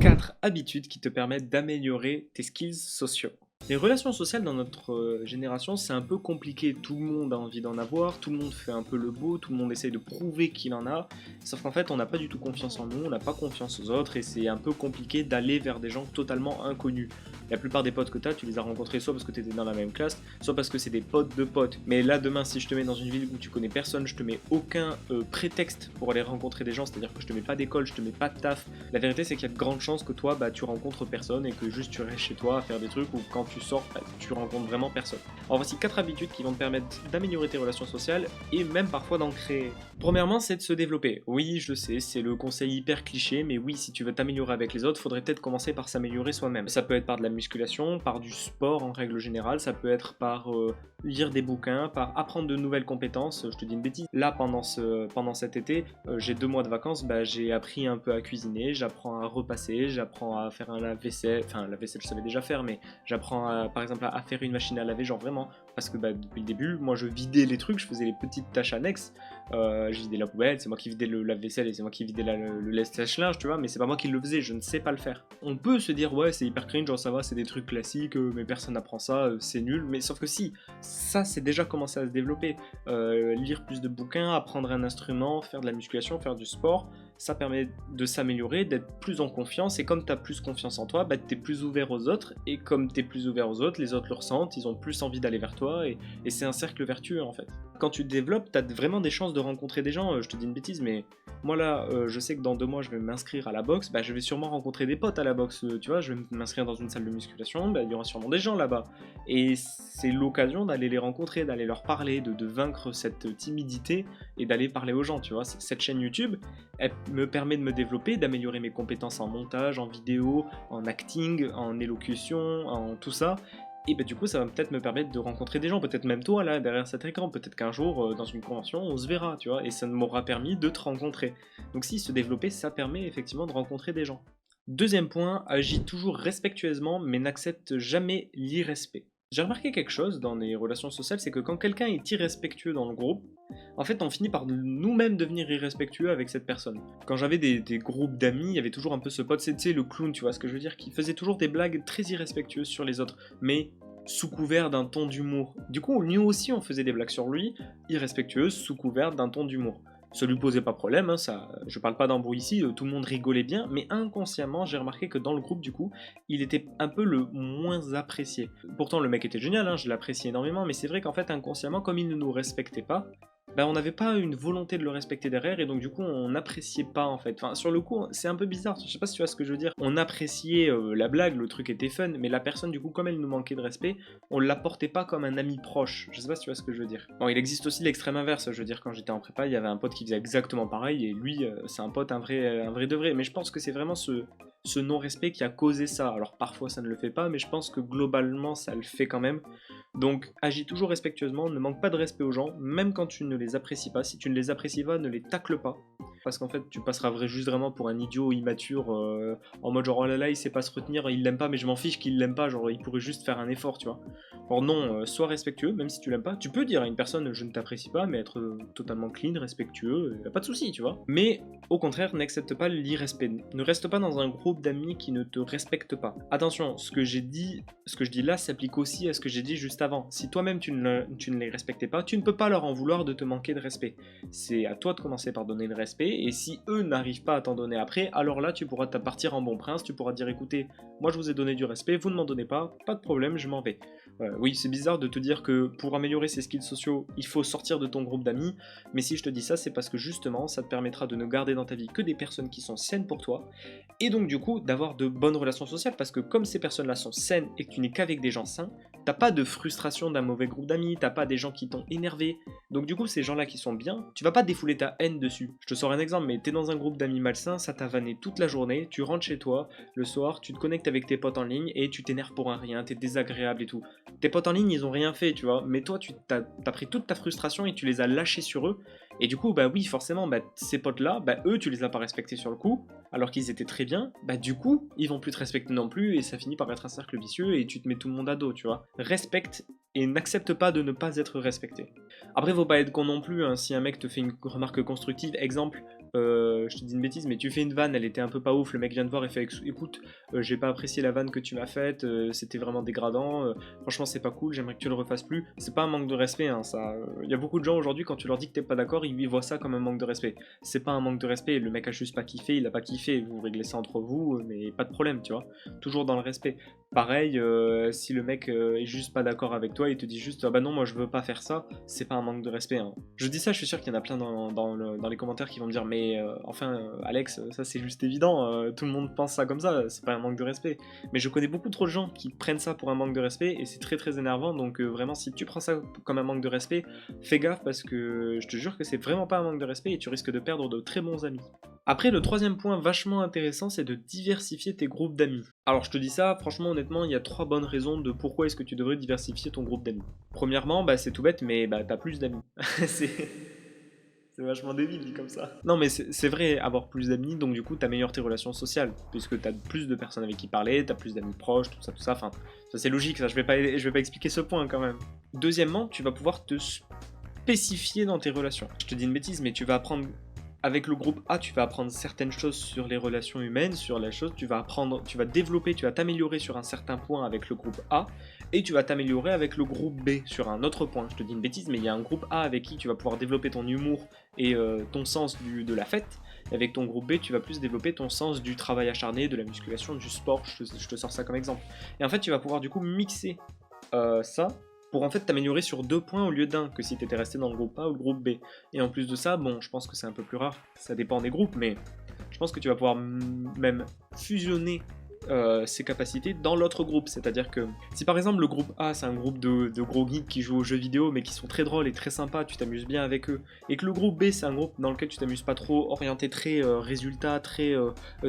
4 habitudes qui te permettent d'améliorer tes skills sociaux. Les relations sociales dans notre génération, c'est un peu compliqué. Tout le monde a envie d'en avoir, tout le monde fait un peu le beau, tout le monde essaye de prouver qu'il en a. Sauf qu'en fait, on n'a pas du tout confiance en nous, on n'a pas confiance aux autres et c'est un peu compliqué d'aller vers des gens totalement inconnus. La plupart des potes que tu les as rencontrés soit parce que tu étais dans la même classe, soit parce que c'est des potes de potes. Mais là, demain, si je te mets dans une ville où tu connais personne, je te mets aucun prétexte pour aller rencontrer des gens, c'est-à-dire que je te mets pas d'école, je te mets pas de taf. La vérité, c'est qu'il y a de grandes chances que toi, tu rencontres personne et que juste tu restes chez toi à faire des trucs ou quand tu sors, tu rencontres vraiment personne. Alors voici 4 habitudes qui vont te permettre d'améliorer tes relations sociales et même parfois d'en créer. Premièrement, c'est de se développer. Oui, je sais, c'est le conseil hyper cliché, mais oui, si tu veux t'améliorer avec les autres, faudrait peut-être commencer par s'améliorer soi-même. Ça peut être par de la musculation, par du sport en règle générale, ça peut être par lire des bouquins, par apprendre de nouvelles compétences. Je te dis une bêtise. Là, pendant cet été, j'ai 2 mois de vacances, j'ai appris un peu à cuisiner, j'apprends à repasser, j'apprends à faire un lave-vaisselle, enfin la vaisselle je savais déjà faire, mais j'apprends par exemple à faire une machine à laver, genre vraiment, parce que depuis le début, moi je vidais les trucs, je faisais les petites tâches annexes, je vidais la poubelle, c'est moi qui vidais le lave-vaisselle et c'est moi qui vidais le lèche-linge, tu vois, mais c'est pas moi qui le faisais, je ne sais pas le faire. On peut se dire ouais c'est hyper cringe, genre ça va, c'est des trucs classiques, mais personne n'apprend ça, c'est nul, mais sauf que si, ça c'est déjà commencé à se développer, lire plus de bouquins, apprendre un instrument, faire de la musculation, faire du sport, ça permet de s'améliorer, d'être plus en confiance, et comme tu as plus confiance en toi, tu es plus ouvert aux autres, et comme tu es plus ouvert aux autres, les autres le ressentent, ils ont plus envie d'aller vers toi, et c'est un cercle vertueux en fait. Quand tu te développes, tu as vraiment des chances de rencontrer des gens, je te dis une bêtise, mais moi là, je sais que dans 2 mois je vais m'inscrire à la boxe, je vais sûrement rencontrer des potes à la boxe, tu vois, je vais m'inscrire dans une salle de musculation, il y aura sûrement des gens là-bas, et c'est l'occasion d'aller les rencontrer, d'aller leur parler, de vaincre cette timidité, et d'aller parler aux gens, tu vois. Cette chaîne YouTube, elle me permet de me développer, d'améliorer mes compétences en montage, en vidéo, en acting, en élocution, en tout ça. Et du coup, ça va peut-être me permettre de rencontrer des gens, peut-être même toi là, derrière cet écran, peut-être qu'un jour, dans une convention, on se verra, tu vois, et ça m'aura permis de te rencontrer. Donc si se développer, ça permet effectivement de rencontrer des gens. Deuxième point, agis toujours respectueusement, mais n'accepte jamais l'irrespect. J'ai remarqué quelque chose dans les relations sociales, c'est que quand quelqu'un est irrespectueux dans le groupe, en fait on finit par nous-mêmes devenir irrespectueux avec cette personne. Quand j'avais des groupes d'amis, il y avait toujours un peu ce pote, c'est le clown, tu vois ce que je veux dire, qui faisait toujours des blagues très irrespectueuses sur les autres, mais sous couvert d'un ton d'humour. Du coup, nous aussi on faisait des blagues sur lui, irrespectueuses, sous couvert d'un ton d'humour. Ça lui posait pas problème, hein, je parle pas d'embrouille ici, tout le monde rigolait bien, mais inconsciemment, j'ai remarqué que dans le groupe, du coup, il était un peu le moins apprécié. Pourtant, le mec était génial, hein, je l'appréciais énormément, mais c'est vrai qu'en fait, inconsciemment, comme il ne nous respectait pas, on n'avait pas une volonté de le respecter derrière, et donc du coup, on n'appréciait pas, en fait. Enfin, sur le coup, c'est un peu bizarre, je sais pas si tu vois ce que je veux dire. On appréciait la blague, le truc était fun, mais la personne, du coup, comme elle nous manquait de respect, on l'apportait pas comme un ami proche. Je sais pas si tu vois ce que je veux dire. Bon, il existe aussi l'extrême inverse, je veux dire, quand j'étais en prépa, il y avait un pote qui faisait exactement pareil, et lui, c'est un pote, un vrai de vrai. Mais je pense que c'est vraiment ce non-respect qui a causé ça. Alors parfois ça ne le fait pas, mais je pense que globalement ça le fait quand même. Donc agis toujours respectueusement, ne manque pas de respect aux gens, même quand tu ne les apprécies pas. Si tu ne les apprécies pas, ne les tacle pas. Parce qu'en fait, tu passeras juste vraiment pour un idiot immature, en mode genre oh là là, il sait pas se retenir, il l'aime pas, mais je m'en fiche qu'il l'aime pas, genre il pourrait juste faire un effort, tu vois. Or non, sois respectueux, même si tu l'aimes pas. Tu peux dire à une personne je ne t'apprécie pas, mais être totalement clean, respectueux, y a pas de souci, tu vois. Mais au contraire, n'accepte pas l'irrespect. Ne reste pas dans un groupe d'amis qui ne te respectent pas. Attention, ce que je dis là s'applique aussi à ce que j'ai dit juste avant. Si toi-même tu ne les respectais pas, tu ne peux pas leur en vouloir de te manquer de respect. C'est à toi de commencer par donner le respect, et si eux n'arrivent pas à t'en donner après, alors là tu pourras partir en bon prince, tu pourras dire écoutez, moi je vous ai donné du respect, vous ne m'en donnez pas de problème, je m'en vais. Oui, c'est bizarre de te dire que pour améliorer ses skills sociaux, il faut sortir de ton groupe d'amis, mais si je te dis ça, c'est parce que justement, ça te permettra de ne garder dans ta vie que des personnes qui sont saines pour toi, et donc du coup, d'avoir de bonnes relations sociales, parce que comme ces personnes-là sont saines et que tu n'es qu'avec des gens sains, t'as pas de frustration d'un mauvais groupe d'amis, t'as pas des gens qui t'ont énervé, donc du coup, ces gens-là qui sont bien, tu vas pas défouler ta haine dessus. Je te sors un exemple, mais t'es dans un groupe d'amis malsains, ça t'a vanné toute la journée, tu rentres chez toi, le soir, tu te connectes avec tes potes en ligne, et tu t'énerves pour un rien, t'es désagréable et tout. Tes potes en ligne, ils ont rien fait, tu vois, mais toi, t'as pris toute ta frustration et tu les as lâchés sur eux, et du coup, oui, forcément, ces potes-là, eux, tu les as pas respectés sur le coup, alors qu'ils étaient très bien, du coup, ils vont plus te respecter non plus, et ça finit par être un cercle vicieux, et tu te mets tout le monde à dos, tu vois. Respecte et n'accepte pas de ne pas être respecté. Après, faut pas être con non plus, hein, si un mec te fait une remarque constructive, exemple, je te dis une bêtise, mais tu fais une vanne, elle était un peu pas ouf, le mec vient te voir et fait écoute, j'ai pas apprécié la vanne que tu m'as faite, c'était vraiment dégradant, franchement c'est pas cool, j'aimerais que tu le refasses plus. C'est pas un manque de respect, hein, ça. Il y a beaucoup de gens aujourd'hui, quand tu leur dis que t'es pas d'accord, ils voient ça comme un manque de respect. C'est pas un manque de respect, le mec a juste pas kiffé, il a pas kiffé, vous réglez ça entre vous, mais pas de problème, tu vois. Toujours dans le respect. Pareil, si le mec est juste pas d'accord avec toi, il te dit juste ah bah non, moi je veux pas faire ça, c'est pas un manque de respect, hein. Je dis ça, je suis sûr qu'il y en a plein dans les commentaires qui vont me dire mais enfin Alex, ça c'est juste évident, tout le monde pense ça comme ça, c'est pas un manque de respect. Mais je connais beaucoup trop de gens qui prennent ça pour un manque de respect et c'est très très énervant, donc vraiment si tu prends ça comme un manque de respect, fais gaffe parce que je te jure que c'est vraiment pas un manque de respect et tu risques de perdre de très bons amis. Après, le troisième point vachement intéressant, c'est de diversifier tes groupes d'amis. Alors, je te dis ça, franchement, honnêtement, il y a 3 bonnes raisons de pourquoi est-ce que tu devrais diversifier ton groupe d'amis. Premièrement, bah, c'est tout bête, mais bah, t'as plus d'amis. c'est... C'est vachement débile dit comme ça. Non mais c'est vrai, avoir plus d'amis, donc du coup t'améliores tes relations sociales, puisque t'as plus de personnes avec qui parler, t'as plus d'amis proches, tout ça, enfin, ça c'est logique, ça je vais pas expliquer ce point quand même. Deuxièmement, tu vas pouvoir te spécifier dans tes relations. Je te dis une bêtise, mais tu vas apprendre avec le groupe A, tu vas apprendre certaines choses sur les relations humaines, sur les choses, tu vas apprendre, tu vas développer, tu vas t'améliorer sur un certain point avec le groupe A, et tu vas t'améliorer avec le groupe B sur un autre point. Je te dis une bêtise, mais il y a un groupe A avec qui tu vas pouvoir développer ton humour et ton sens de la fête. Et avec ton groupe B, tu vas plus développer ton sens du travail acharné, de la musculation, du sport. Je te sors ça comme exemple. Et en fait, tu vas pouvoir du coup mixer ça pour en fait t'améliorer sur 2 points au lieu d'un, que si t'étais resté dans le groupe A ou le groupe B. Et en plus de ça, bon, je pense que c'est un peu plus rare, ça dépend des groupes, mais je pense que tu vas pouvoir même fusionner ses capacités dans l'autre groupe. C'est-à-dire que si par exemple le groupe A c'est un groupe de gros geeks qui jouent aux jeux vidéo mais qui sont très drôles et très sympas, tu t'amuses bien avec eux, et que le groupe B c'est un groupe dans lequel tu t'amuses pas trop, orienté très résultat, très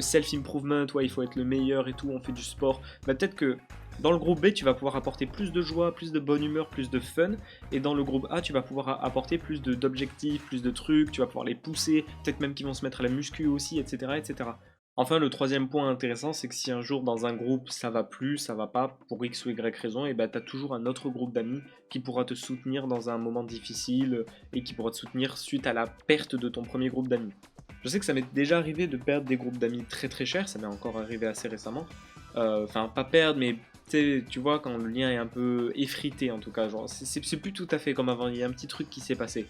self-improvement, ouais, il faut être le meilleur et tout, on fait du sport, bah peut-être que dans le groupe B, tu vas pouvoir apporter plus de joie, plus de bonne humeur, plus de fun. Et dans le groupe A, tu vas pouvoir apporter plus d'objectifs, plus de trucs, tu vas pouvoir les pousser, peut-être même qu'ils vont se mettre à la muscu aussi, etc. etc. Enfin, le troisième point intéressant, c'est que si un jour dans un groupe ça va plus, ça va pas, pour X ou Y raison, et bah t'as toujours un autre groupe d'amis qui pourra te soutenir dans un moment difficile et qui pourra te soutenir suite à la perte de ton premier groupe d'amis. Je sais que ça m'est déjà arrivé de perdre des groupes d'amis très très chers, ça m'est encore arrivé assez récemment. Enfin, pas perdre, mais tu vois, quand le lien est un peu effrité en tout cas, genre, c'est plus tout à fait comme avant, il y a un petit truc qui s'est passé.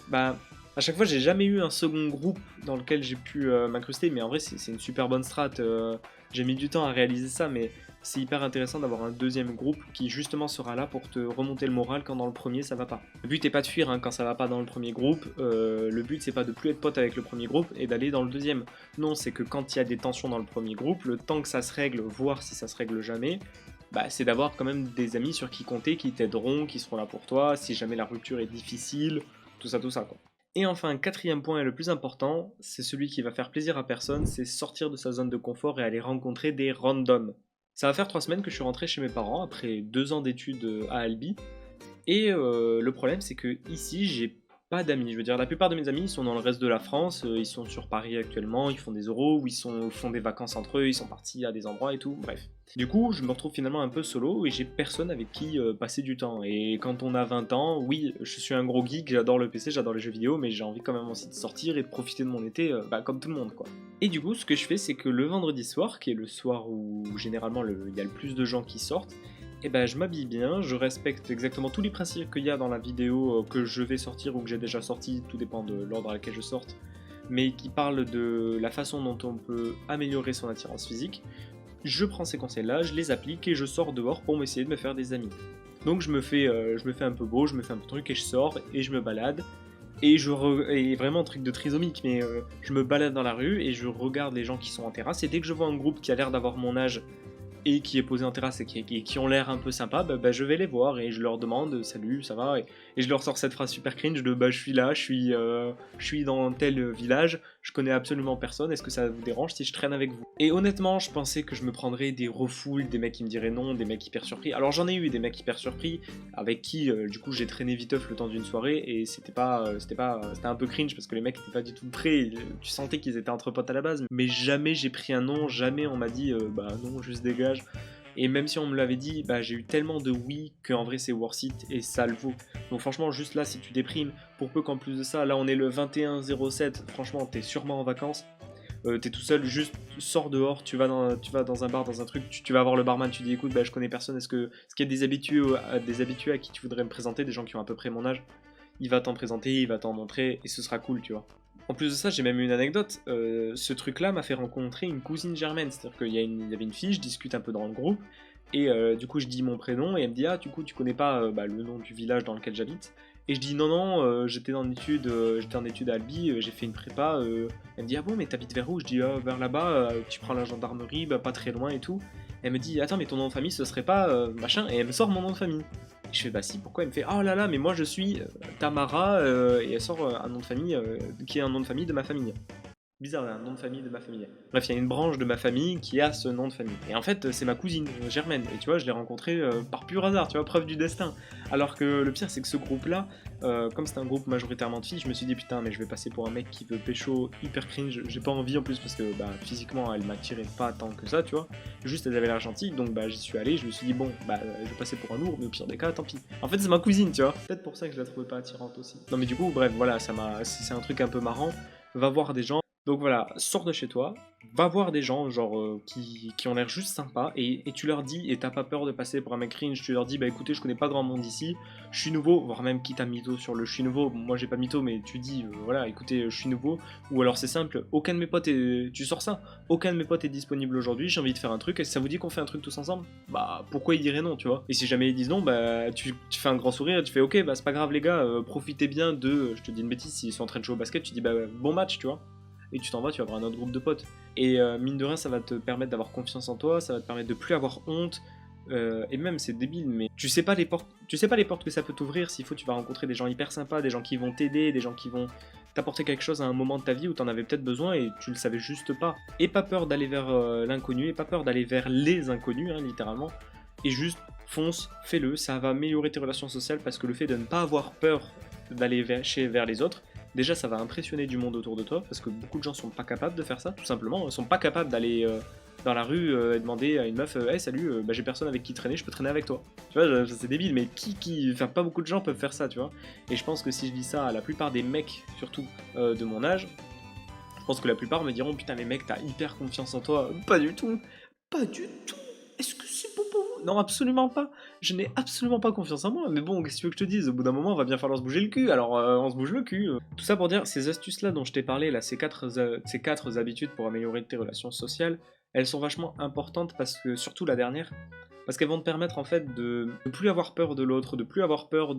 Bah, à chaque fois, j'ai jamais eu un second groupe dans lequel j'ai pu m'incruster, mais en vrai, c'est une super bonne strat. J'ai mis du temps à réaliser ça, mais c'est hyper intéressant d'avoir un deuxième groupe qui justement sera là pour te remonter le moral quand dans le premier ça va pas. Le but est pas de fuir hein, quand ça va pas dans le premier groupe, le but c'est pas de plus être pote avec le premier groupe et d'aller dans le deuxième. Non, c'est que quand il y a des tensions dans le premier groupe, le temps que ça se règle, voire si ça se règle jamais, bah, c'est d'avoir quand même des amis sur qui compter, qui t'aideront, qui seront là pour toi, si jamais la rupture est difficile, tout ça quoi. Et enfin, quatrième point et le plus important, c'est celui qui va faire plaisir à personne, c'est sortir de sa zone de confort et aller rencontrer des randoms. Ça va faire 3 semaines que je suis rentré chez mes parents après 2 ans d'études à Albi. Et le problème, c'est que ici, j'ai pas d'amis. Je veux dire, la plupart de mes amis, ils sont dans le reste de la France, ils sont sur Paris actuellement, ils font des euros, ou ils font des vacances entre eux, ils sont partis à des endroits et tout, bref. Du coup, je me retrouve finalement un peu solo et j'ai personne avec qui passer du temps. Et quand on a 20 ans, oui, je suis un gros geek, j'adore le PC, j'adore les jeux vidéo, mais j'ai envie quand même aussi de sortir et de profiter de mon été, comme tout le monde, quoi. Et du coup, ce que je fais, c'est que le vendredi soir, qui est le soir où généralement il y a le plus de gens qui sortent, et ben je m'habille bien, je respecte exactement tous les principes qu'il y a dans la vidéo que je vais sortir ou que j'ai déjà sorti, tout dépend de l'ordre à laquelle je sorte, mais qui parle de la façon dont on peut améliorer son attirance physique. Je prends ces conseils-là, je les applique et je sors dehors pour m'essayer de me faire des amis. Donc je me fais un peu beau, je me fais un peu truc et je sors et je me balade. Et vraiment un truc de trisomique, mais je me balade dans la rue et je regarde les gens qui sont en terrasse. Et dès que je vois un groupe qui a l'air d'avoir mon âge et qui est posé en terrasse et qui ont l'air un peu sympa, je vais les voir et je leur demande salut, ça va, et je leur sors cette phrase super cringe de je suis là, je suis dans tel village, je connais absolument personne, est-ce que ça vous dérange si je traîne avec vous? Et honnêtement, je pensais que je me prendrais des refoules, des mecs qui me diraient non, des mecs hyper surpris. Alors j'en ai eu des mecs hyper surpris avec qui du coup j'ai traîné viteuf le temps d'une soirée et c'était un peu cringe parce que les mecs étaient pas du tout prêts, tu sentais qu'ils étaient entre potes à la base, mais jamais j'ai pris un nom, jamais on m'a dit bah non, juste dégage. Et même si on me l'avait dit, bah, j'ai eu tellement de oui qu'en vrai c'est worth it et ça le vaut. Donc franchement, juste là, si tu déprimes, pour peu qu'en plus de ça, là on est le 21-07, franchement, t'es sûrement en vacances. T'es tout seul, juste sors dehors, tu vas dans un bar, dans un truc, tu vas voir le barman, tu dis écoute, bah, je connais personne, est-ce qu'il y a des habitués à qui tu voudrais me présenter, des gens qui ont à peu près mon âge? Il va t'en présenter, il va t'en montrer, et ce sera cool, tu vois. En plus de ça, j'ai même une anecdote. Ce truc-là m'a fait rencontrer une cousine germaine. C'est-à-dire qu'il y avait une fille, je discute un peu dans le groupe, et du coup, je dis mon prénom, et elle me dit ah, du coup, tu connais pas bah, le nom du village dans lequel j'habite. Et je dis non, non, j'étais en études à Albi, j'ai fait une prépa. Elle me dit ah bon, mais t'habites vers où? Je dis ah, vers là-bas, tu prends la gendarmerie, bah, pas très loin et tout. Elle me dit attends, mais ton nom de famille, ce serait pas machin, et elle me sort mon nom de famille. Je fais bah si, pourquoi? Elle me fait oh là là, mais moi je suis Tamara, et elle sort un nom de famille qui est un nom de famille de ma famille. Bizarre, un nom de famille de ma famille. Bref, il y a une branche de ma famille qui a ce nom de famille. Et en fait, c'est ma cousine germaine. Et tu vois, je l'ai rencontrée par pur hasard, tu vois, preuve du destin. Alors que le pire, c'est que ce groupe-là, comme c'est un groupe majoritairement de filles, je me suis dit putain, mais je vais passer pour un mec qui veut pécho hyper cringe. J'ai pas envie en plus parce que bah, physiquement, elle m'attirait pas tant que ça, tu vois. Juste, elle avait l'air gentille, donc bah, j'y suis allé. Je me suis dit bon, bah, je vais passer pour un lourd, mais au pire des cas, tant pis. En fait, c'est ma cousine, tu vois. Peut-être pour ça que je la trouvais pas attirante aussi. Non, mais du coup, bref, voilà, c'est un truc un peu marrant. Va voir des gens. Donc voilà, sors de chez toi, va voir des gens genre qui ont l'air juste sympas et tu leur dis, et t'as pas peur de passer pour un mec cringe, tu leur dis bah écoutez, je connais pas grand monde ici, je suis nouveau, voire même quitte à mytho sur le je suis nouveau, moi j'ai pas mytho mais tu dis voilà écoutez je suis nouveau, ou alors c'est simple, aucun de mes potes est, tu sors ça, aucun de mes potes est disponible aujourd'hui, j'ai envie de faire un truc, et si ça vous dit qu'on fait un truc tous ensemble, bah pourquoi ils diraient non, tu vois, et si jamais ils disent non, bah tu fais un grand sourire, tu fais ok bah c'est pas grave les gars, profitez bien de, je te dis une bêtise, s'ils sont en train de jouer au basket, tu dis bah bon match, tu vois, et tu t'en vas, tu vas avoir un autre groupe de potes. Et mine de rien, ça va te permettre d'avoir confiance en toi, ça va te permettre de plus avoir honte. Et même, c'est débile, mais tu sais pas les portes que ça peut t'ouvrir. S'il faut, tu vas rencontrer des gens hyper sympas, des gens qui vont t'aider, des gens qui vont t'apporter quelque chose à un moment de ta vie où t'en avais peut-être besoin et tu le savais juste pas. Et pas peur d'aller vers l'inconnu, et pas peur d'aller vers les inconnus, hein, littéralement. Et juste fonce, fais-le, ça va améliorer tes relations sociales parce que le fait de ne pas avoir peur d'aller vers les autres, déjà ça va impressionner du monde autour de toi parce que beaucoup de gens sont pas capables de faire ça, tout simplement, ils sont pas capables d'aller dans la rue et demander à une meuf hey salut, bah, j'ai personne avec qui traîner, je peux traîner avec toi. Tu vois, c'est débile, mais enfin pas beaucoup de gens peuvent faire ça, tu vois. Et je pense que si je dis ça à la plupart des mecs, surtout de mon âge, je pense que la plupart me diront putain mais mec t'as hyper confiance en toi. Pas du tout, pas du tout. Est-ce que c'est bon pour vous? Non, absolument pas. Je n'ai absolument pas confiance en moi. Mais bon, qu'est-ce que tu veux que je te dise? Au bout d'un moment, on va bien falloir se bouger le cul. Alors, on se bouge le cul. Tout ça pour dire, ces astuces-là dont je t'ai parlé, là, ces quatre habitudes pour améliorer tes relations sociales, elles sont vachement importantes parce que, surtout la dernière, parce qu'elles vont te permettre en fait de ne plus avoir peur de l'autre, de plus avoir peur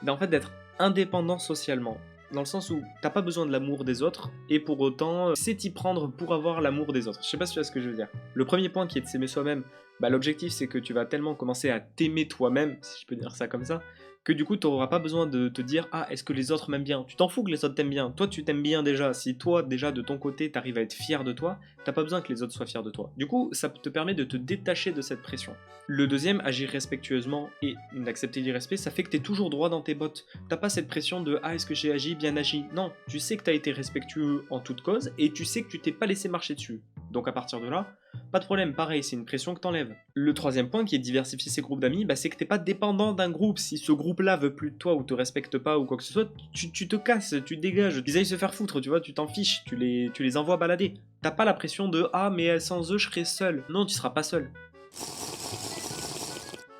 en fait, d'être indépendant socialement. Dans le sens où t'as pas besoin de l'amour des autres, et pour autant, c'est t'y prendre pour avoir l'amour des autres. Je sais pas si tu vois ce que je veux dire. Le premier point qui est de s'aimer soi-même, bah, l'objectif c'est que tu vas tellement commencer à t'aimer toi-même, si je peux dire ça comme ça, que du coup t'auras pas besoin de te dire ah est-ce que les autres m'aiment bien. Tu t'en fous que les autres t'aiment bien. Toi tu t'aimes bien déjà. Si toi déjà de ton côté t'arrives à être fier de toi, t'as pas besoin que les autres soient fiers de toi. Du coup ça te permet de te détacher de cette pression. Le deuxième, agir respectueusement et accepter l'irrespect, ça fait que t'es toujours droit dans tes bottes. T'as pas cette pression de ah est-ce que j'ai agi, bien agi. Non, tu sais que t'as été respectueux en toute cause et tu sais que tu t'es pas laissé marcher dessus. Donc à partir de là, pas de problème, pareil, c'est une pression que t'enlèves. Le troisième point qui est de diversifier ses groupes d'amis, bah, c'est que t'es pas dépendant d'un groupe. Si ce groupe-là veut plus de toi ou te respecte pas ou quoi que ce soit, tu te casses, tu te dégages, ils aillent se faire foutre, tu vois, tu t'en fiches, tu les envoies balader. T'as pas la pression de ah mais sans eux je serai seul. Non, tu seras pas seul.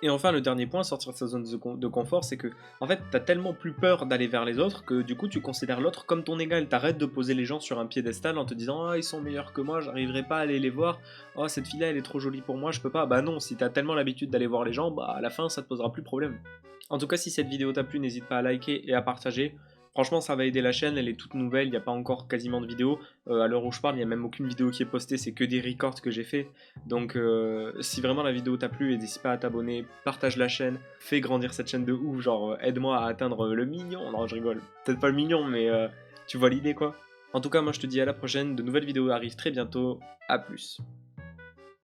Et enfin, le dernier point, sortir de sa zone de confort, c'est que, en fait, t'as tellement plus peur d'aller vers les autres que du coup, tu considères l'autre comme ton égal. T'arrêtes de poser les gens sur un piédestal en te disant ah, ils sont meilleurs que moi, j'arriverai pas à aller les voir. Oh, cette fille-là, elle est trop jolie pour moi, je peux pas. Bah non, si t'as tellement l'habitude d'aller voir les gens, bah à la fin, ça te posera plus de problème. En tout cas, si cette vidéo t'a plu, n'hésite pas à liker et à partager. Franchement, ça va aider la chaîne, elle est toute nouvelle, il n'y a pas encore quasiment de vidéos. À l'heure où je parle, il n'y a même aucune vidéo qui est postée, c'est que des records que j'ai fait. Donc si vraiment la vidéo t'a plu, n'hésite pas à t'abonner, partage la chaîne, fais grandir cette chaîne de ouf, genre aide-moi à atteindre le million. Non, je rigole, peut-être pas le million, mais tu vois l'idée quoi. En tout cas, moi je te dis à la prochaine, de nouvelles vidéos arrivent très bientôt, à plus.